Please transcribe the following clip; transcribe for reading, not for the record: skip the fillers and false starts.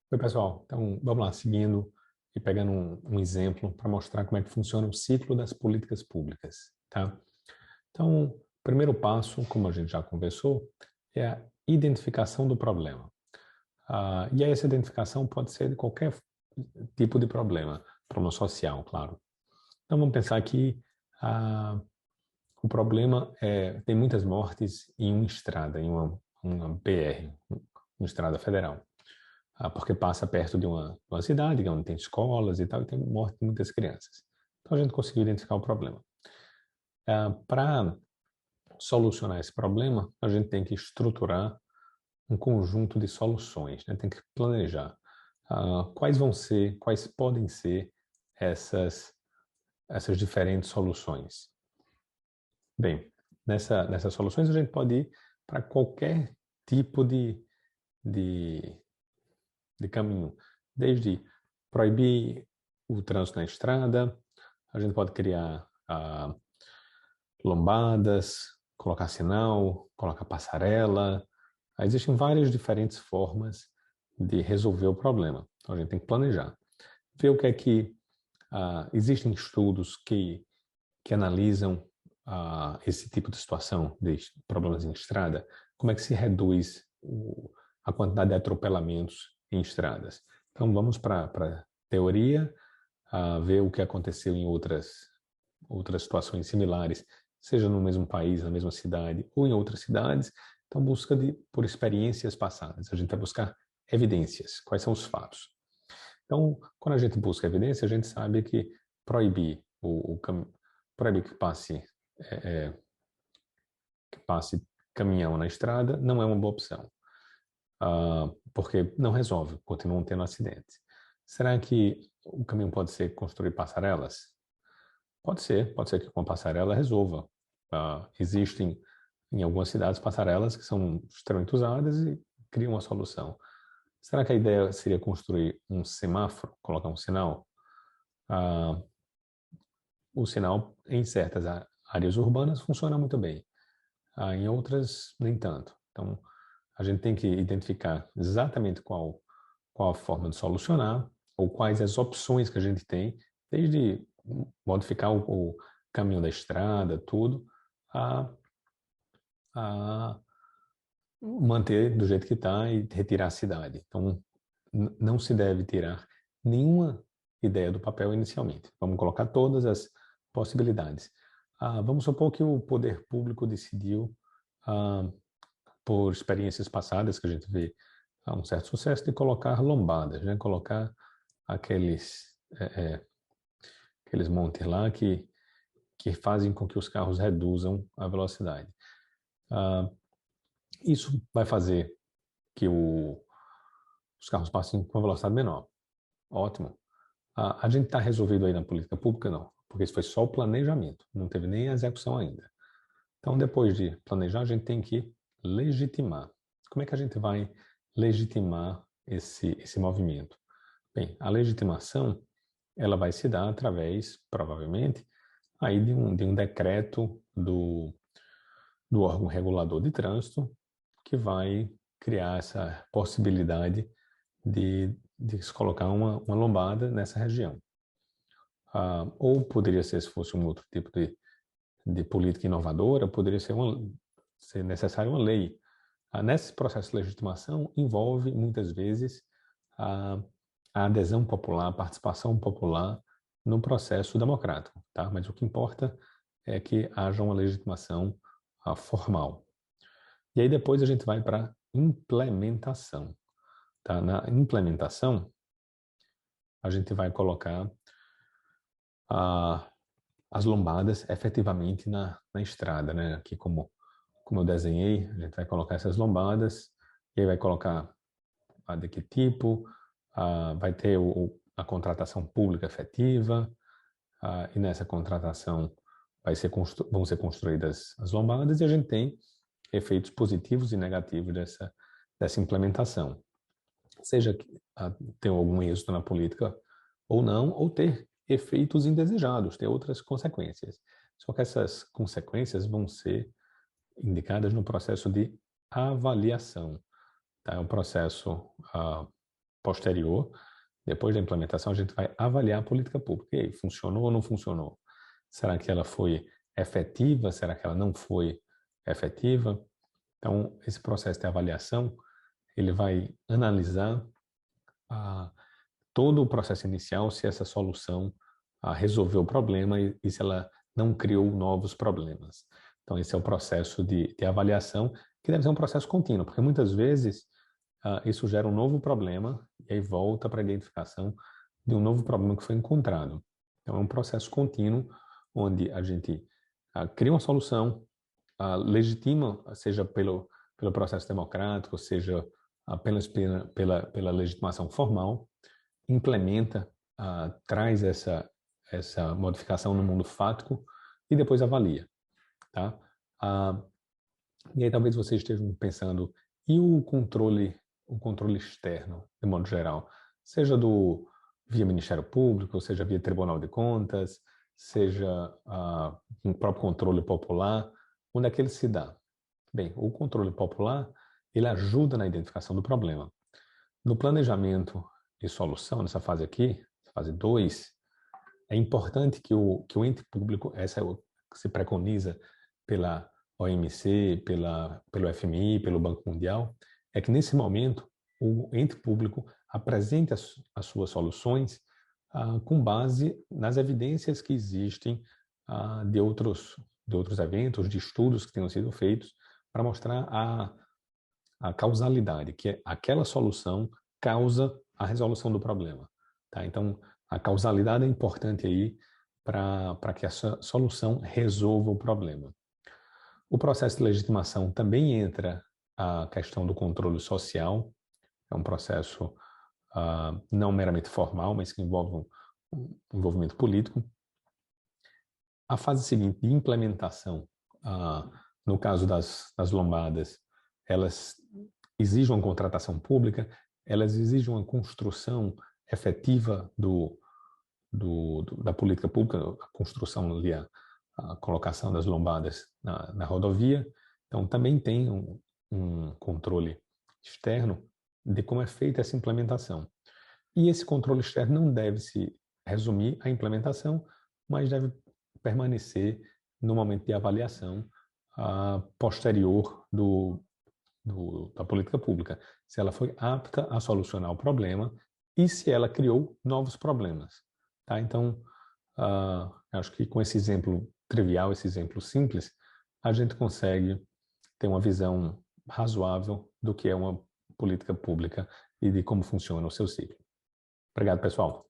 Oi, pessoal. Então, vamos lá, seguindo e pegando um exemplo para mostrar como é que funciona o ciclo das políticas públicas, tá? Então, o primeiro passo, como a gente já conversou, é a identificação do problema. E aí essa identificação pode ser de qualquer tipo de problema social, claro. Então, vamos pensar que o problema tem muitas mortes em uma estrada, em uma BR, uma estrada federal. Porque passa perto de uma cidade, onde tem escolas e tal, e tem morte de muitas crianças. Então a gente conseguiu identificar o problema. Para solucionar esse problema, a gente tem que estruturar um conjunto de soluções, né? Tem que planejar quais podem ser essas diferentes soluções. Bem, nessas soluções a gente pode ir para qualquer tipo de de caminho, desde proibir o trânsito na estrada, a gente pode criar lombadas, colocar sinal, colocar passarela. Existem várias diferentes formas de resolver o problema. Então a gente tem que planejar. Ver o que é que existem estudos que analisam esse tipo de situação, de problemas em estrada, como é que se reduz a quantidade de atropelamentos em estradas. Então vamos para a teoria, ver o que aconteceu em outras situações similares, seja no mesmo país, na mesma cidade ou em outras cidades. Então busca por experiências passadas. A gente vai buscar evidências, quais são os fatos. Então, quando a gente busca evidência, a gente sabe que proibir proibir que passe caminhão na estrada não é uma boa opção, porque não resolve, continuam tendo acidentes. Será que o caminho pode ser construir passarelas? Pode ser que com a passarela resolva. Existem em algumas cidades passarelas que são extremamente usadas e criam uma solução. Será que a ideia seria construir um semáforo, colocar um sinal? O sinal em certas áreas urbanas funciona muito bem, em outras nem tanto. Então, a gente tem que identificar exatamente qual a forma de solucionar ou quais as opções que a gente tem, desde modificar o caminho da estrada, tudo, a, a manter do jeito que está e retirar a cidade. Então, não se deve tirar nenhuma ideia do papel inicialmente. Vamos colocar todas as possibilidades. Vamos supor que o poder público decidiu, por experiências passadas que a gente vê um certo sucesso, de colocar lombadas, né? Colocar aqueles, aqueles montes lá que fazem com que os carros reduzam a velocidade. Isso vai fazer que os carros passem com uma velocidade menor. Ótimo. A gente está resolvido aí na política pública? Não, porque isso foi só o planejamento, não teve nem a execução ainda. Então, depois de planejar, a gente tem que legitimar. Como é que a gente vai legitimar esse movimento? Bem, a legitimação ela vai se dar através, provavelmente, aí de um decreto do órgão regulador de trânsito que vai criar essa possibilidade de se colocar uma lombada nessa região. Ou poderia ser, se fosse um outro tipo de política inovadora, poderia ser necessária uma lei. Nesse processo de legitimação, envolve, muitas vezes, a adesão popular, a participação popular no processo democrático. Tá? Mas o que importa é que haja uma legitimação formal. E aí depois a gente vai para a implementação. Tá? Na implementação, a gente vai colocar as lombadas efetivamente na estrada, né? Aqui como eu desenhei, a gente vai colocar essas lombadas e aí vai colocar de que tipo, vai ter a contratação pública efetiva, e nessa contratação vão ser construídas as lombadas e a gente tem efeitos positivos e negativos dessa implementação. Seja que ter algum êxito na política ou não, ou ter efeitos indesejados, ter outras consequências. Só que essas consequências vão ser indicadas no processo de avaliação. Tá? É um processo posterior, depois da implementação, a gente vai avaliar a política pública. E aí, funcionou ou não funcionou? Será que ela foi efetiva? Será que ela não foi efetiva? Então, esse processo de avaliação, ele vai analisar todo o processo inicial, se essa solução resolveu o problema e se ela não criou novos problemas. Então, esse é o processo de avaliação, que deve ser um processo contínuo, porque muitas vezes isso gera um novo problema e aí volta para a identificação de um novo problema que foi encontrado. Então, é um processo contínuo onde a gente cria uma solução, legitima, seja pelo processo democrático, seja apenas pela legitimação formal, implementa, traz essa modificação no mundo fático e depois avalia. Tá? E aí talvez vocês estejam pensando, e o controle externo, de modo geral? Seja via Ministério Público, seja via Tribunal de Contas, seja um próprio controle popular, onde é que ele se dá? Bem, o controle popular, ele ajuda na identificação do problema. No planejamento e solução, nessa fase aqui, fase 2, é importante que o ente público, essa é o que se preconiza pela OMC, pelo FMI, pelo Banco Mundial, é que nesse momento o ente público apresente as suas soluções com base nas evidências que existem de outros eventos, de estudos que tenham sido feitos, para mostrar a causalidade, que é aquela solução causa a resolução do problema. Tá? Então, a causalidade é importante aí para que essa solução resolva o problema. O processo de legitimação também entra a questão do controle social, é um processo não meramente formal, mas que envolve um envolvimento político. A fase seguinte, de implementação, no caso das lombadas, elas exigem uma contratação pública, elas exigem uma construção efetiva da política pública, a construção ali, a colocação das lombadas na rodovia. Então, também tem um controle externo de como é feita essa implementação. E esse controle externo não deve se resumir à implementação, mas deve permanecer no momento de avaliação posterior da política pública, se ela foi apta a solucionar o problema e se ela criou novos problemas. Tá? Então, acho que com esse exemplo trivial, esse exemplo simples, a gente consegue ter uma visão razoável do que é uma política pública e de como funciona o seu ciclo. Obrigado, pessoal.